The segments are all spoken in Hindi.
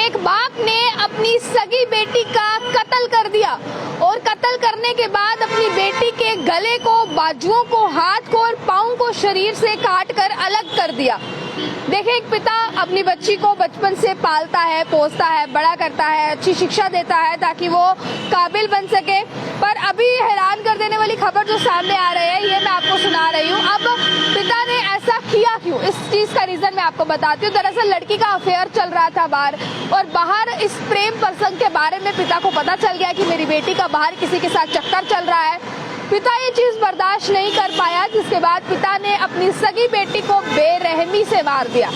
एक बाप ने अपनी सगी बेटी का कत्ल कर दिया और कत्ल करने के बाद अपनी बेटी के गले को, बाजुओं को, हाथ को और पाँव को शरीर से काट कर अलग कर दिया। देखिए, एक पिता अपनी बच्ची को बचपन से पालता है, पोसता है, बड़ा करता है, अच्छी शिक्षा देता है ताकि वो काबिल बन सके। पर अभी हैरान कर देने वाली खबर जो सामने आ रही है, ये मैं आपको सुना रही हूँ। अब पिता ने ऐसा किया क्यों, इस चीज का रीजन मैं आपको बताती हूँ। दरअसल लड़की का अफेयर चल रहा था बाहर, और बाहर इस प्रेम प्रसंग के बारे में पिता को पता चल गया कि मेरी बेटी का बाहर किसी के साथ चक्कर चल रहा है। पिता ये चीज बर्दाश्त नहीं कर पाया, जिसके बाद पिता ने अपनी सगी बेटी को बेरहमी से मार दिया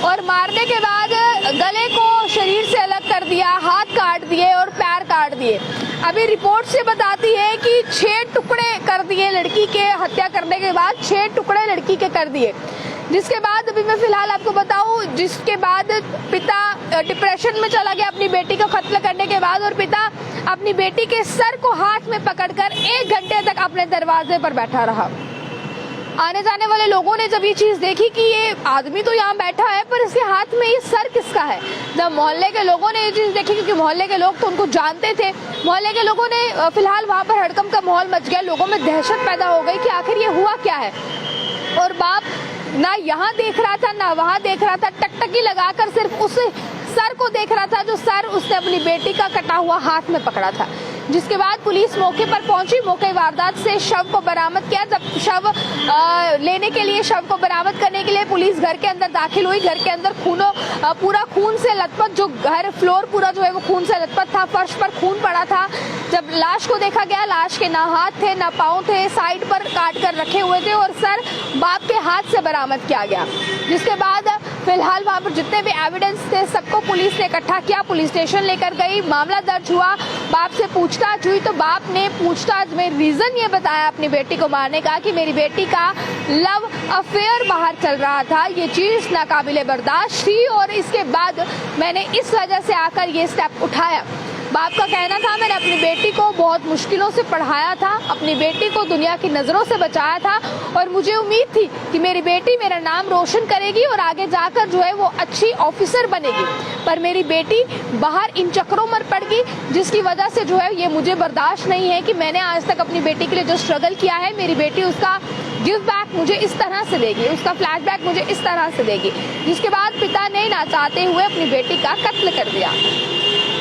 और मारने के बाद गले को शरीर से अलग कर दिया, हाथ काट दिए और पैर काट दिए। अभी रिपोर्ट से बताती है कि 6 टुकड़े कर दिए लड़की के, हत्या करने के बाद 6 टुकड़े लड़की के कर दिए। जिसके बाद अभी मैं फिलहाल आपको बताऊं, जिसके बाद पिता डिप्रेशन में चला गया अपनी बेटी को कत्ल करने के बाद, और पिता अपनी बेटी के सर को हाथ में पकड़कर 1 घंटे तक अपने दरवाजे पर बैठा रहा। आने जाने वाले लोगों ने जब ये चीज देखी कि ये आदमी तो यहाँ बैठा है पर इसके हाथ में ये सर किसका है, जब मोहल्ले के लोगों ने ये चीज देखी, क्योंकि मोहल्ले के लोग तो उनको जानते थे, मोहल्ले के लोगों ने फिलहाल वहाँ पर हड़कंप का माहौल मच गया। लोगों में दहशत पैदा हो गई कि आखिर ये हुआ क्या है। और बाप ना यहाँ देख रहा था ना वहाँ देख रहा था, टकटकी लगाकर सिर्फ उस सर को देख रहा था जो सर उसने अपनी बेटी का कटा हुआ हाथ में पकड़ा था। जिसके बाद पुलिस मौके पर पहुंची, मौके वारदात से शव को बरामद किया। जब शव लेने के लिए, शव को बरामद करने के लिए पुलिस घर के अंदर दाखिल हुई, घर के अंदर पूरा खून से लथपथ, जो घर फ्लोर पूरा जो है वो खून से लथपथ था, फर्श पर खून पड़ा था। जब लाश को देखा गया, लाश के ना हाथ थे ना पाँव थे, साइड पर काट कर रखे हुए थे और सर बाप के हाथ से बरामद किया गया। जिसके बाद फिलहाल वहाँ पर जितने भी एविडेंस थे सबको पुलिस ने इकट्ठा किया, पुलिस स्टेशन लेकर गई, मामला दर्ज हुआ, बाप से पूछताछ हुई। तो बाप ने पूछताछ में रीजन ये बताया अपनी बेटी को मारने का कि मेरी बेटी का लव अफेयर बाहर चल रहा था, ये चीज नाकाबिले बर्दाश्त थी और इसके बाद मैंने इस वजह से आकर ये स्टेप उठाया। बाप का कहना था, मैंने अपनी बेटी को बहुत मुश्किलों से पढ़ाया था, अपनी बेटी को दुनिया की नजरों से बचाया था और मुझे उम्मीद थी कि मेरी बेटी मेरा नाम रोशन करेगी और आगे जाकर जो है वो अच्छी ऑफिसर बनेगी। पर मेरी बेटी बाहर इन चक्करों में पड़ गई, जिसकी वजह से जो है ये मुझे बर्दाश्त नहीं है कि मैंने आज तक अपनी बेटी के लिए जो स्ट्रगल किया है, मेरी बेटी उसका गिव बैक मुझे इस तरह से देगी, उसका फ्लैशबैक मुझे इस तरह से देगी। जिसके बाद पिता ने ना चाहते हुए अपनी बेटी का कत्ल कर दिया।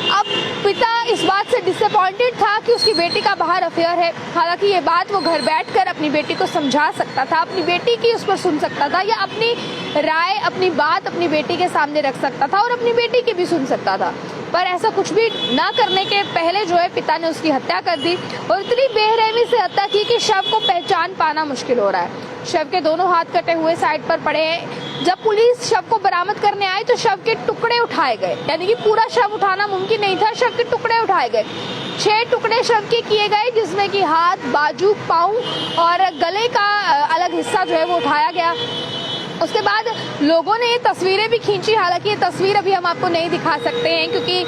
अब पिता इस बात से डिसअपॉइंटेड था कि उसकी बेटी का बाहर अफेयर है। हालांकि ये बात वो घर बैठकर अपनी बेटी को समझा सकता था, अपनी बेटी की उस पर सुन सकता था, या अपनी राय, अपनी बात अपनी बेटी के सामने रख सकता था और अपनी बेटी की भी सुन सकता था। पर ऐसा कुछ भी ना करने के पहले जो है पिता ने उसकी हत्या कर दी और इतनी बेरहमी से हत्या की कि शव को पहचान पाना मुश्किल हो रहा है। शव के दोनों हाथ कटे हुए साइड पर पड़े हैं। जब पुलिस शव को बरामद करने आई तो शव के टुकड़े उठाए गए, यानी कि पूरा शव उठाना मुमकिन नहीं था, शव के टुकड़े उठाए गए। 6 टुकड़े शव के किए गए, जिसमें कि हाथ, बाजू, पाँव और गले का अलग हिस्सा जो है वो उठाया गया। उसके बाद लोगों ने ये तस्वीरें भी खींची, हालांकि ये तस्वीर अभी हम आपको नहीं दिखा सकते हैं क्योंकि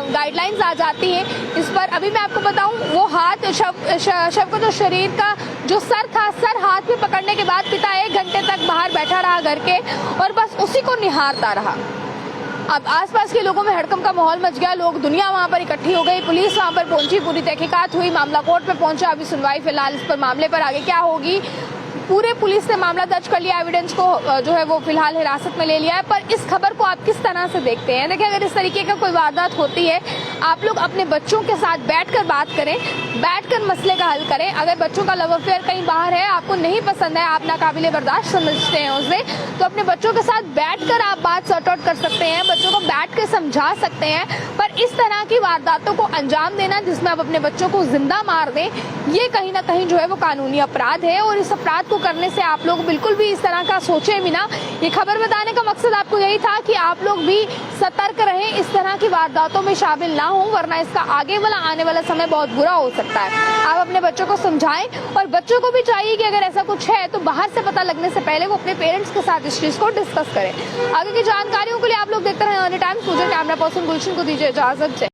गाइडलाइंस आ जाती हैं इस पर। अभी मैं आपको बताऊं, वो हाथ, शव को जो शरीर का जो सर था, सर हाथ में पकड़ने के बाद पिता 1 घंटे तक बाहर बैठा रहा घर के और बस उसी को निहारता रहा। अब आसपास के लोगों में हड़कंप का माहौल मच गया, लोग, दुनिया वहां पर इकट्ठी हो गई, पुलिस वहां पर पहुंची, पूरी तहकीकात हुई, मामला कोर्ट में पहुंचा। अभी सुनवाई फिलहाल इस पर, मामले पर आगे क्या होगी, पूरे पुलिस ने मामला दर्ज कर लिया, एविडेंस को जो है वो फिलहाल हिरासत में ले लिया है। पर इस खबर को आप किस तरह से देखते हैं? देखिए, अगर इस तरीके का कोई वारदात होती है, आप लोग अपने बच्चों के साथ बैठकर बात करें, बैठकर मसले का हल करें। अगर बच्चों का लव अफेयर कहीं बाहर है, आपको नहीं पसंद है, आप नाकाबिले बर्दाश्त समझते हैं उसे, तो अपने बच्चों के साथ बैठकर आप बात सॉर्ट आउट कर सकते हैं, बच्चों को बैठकर समझा सकते हैं। पर इस तरह की वारदातों को अंजाम देना जिसमें आप अपने बच्चों को जिंदा मार दें, ये कहीं ना कहीं जो है वो कानूनी अपराध है और इस अपराध को करने से आप लोग बिल्कुल भी इस तरह का सोचें भी ना। ये खबर बताने का मकसद आपको यही था कि आप लोग भी सतर्क रहें, इस तरह की वारदातों में शामिल ना हो, वरना इसका आगे वाला आने वाला समय बहुत बुरा हो सकता है। आप अपने बच्चों को समझाएं और बच्चों को भी चाहिए कि अगर ऐसा कुछ है तो बाहर से पता लगने से पहले वो अपने पेरेंट्स के साथ इस चीज को डिस्कस करें। आगे की जानकारियों के लिए आप लोग देखते रहें अर्ली टाइम्स। मुझे कैमरा पर्सन गुलशन को दीजिए इजाजत।